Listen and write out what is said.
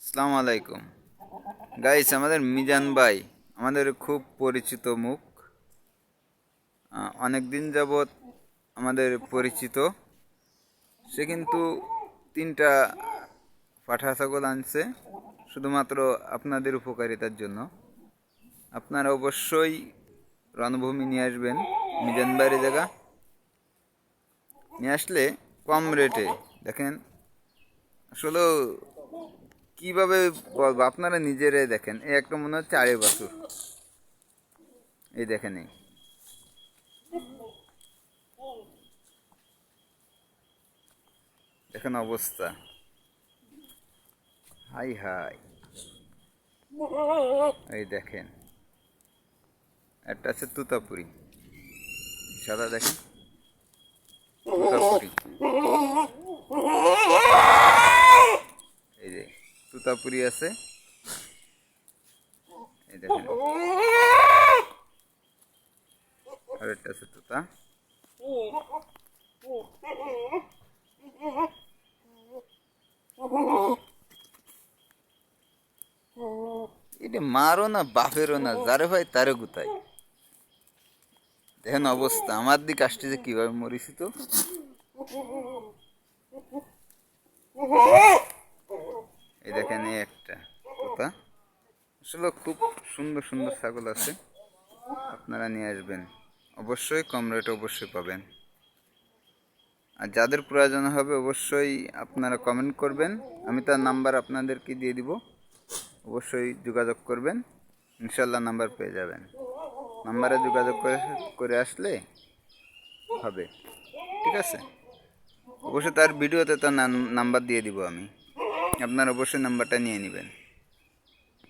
আসসালামু আলাইকুম গাইস। আমাদের মিজান ভাই আমাদের খুব পরিচিত মুখ, অনেক দিন যাবৎ আমাদের পরিচিত। সে কিন্তু 3টা পাঠা ছাগল আনছে শুধুমাত্র আপনাদের উপকারিতার জন্য। আপনারা অবশ্যই রণভূমি নিয়ে আসবেন, মিজান ভাইয়ের জায়গা নিয়ে আসলে কম রেটে দেখেন। আসলে কিভাবে বলবো, আপনারা নিজেরাই দেখেন। এই একটা মনে হচ্ছে আড়ে বছর, এই দেখেন, এই দেখেন অবস্থা, হাই হাই। এই দেখেন, একটা আছে তুতাপুরি, সাদা দেখেন, তুতাপুরি। এই যে তুতাপুরি আছে, এই দেখেন। আর একটা আছে তুতা। এটা মারো না বাপেরও না, যারে ভাই তারে গুতাই। দেখেন অবস্থা, আমার দিকে আসছে যে কিভাবে মরিছি। তো এই দেখেন, এই একটা তোতা। আসলে খুব সুন্দর সুন্দর ছাগল আছে, আপনারা নিয়ে আসবেন। অবশ্যই কম রেটে অবশ্যই পাবেন। আর যাদের প্রয়োজন হবে অবশ্যই আপনারা কমেন্ট করবেন, আমি তার নাম্বার আপনাদেরকে দিয়ে দিব। অবশ্যই যোগাযোগ করবেন, ইনশাল্লাহ নাম্বার পেয়ে যাবেন। নাম্বারে যোগাযোগ করে আসলে হবে, ঠিক আছে। অবশ্যই তার ভিডিওতে তার নাম্বার দিয়ে দিব আমি, আপনারা অবশ্যই নাম্বারটা নিয়ে নেবেন।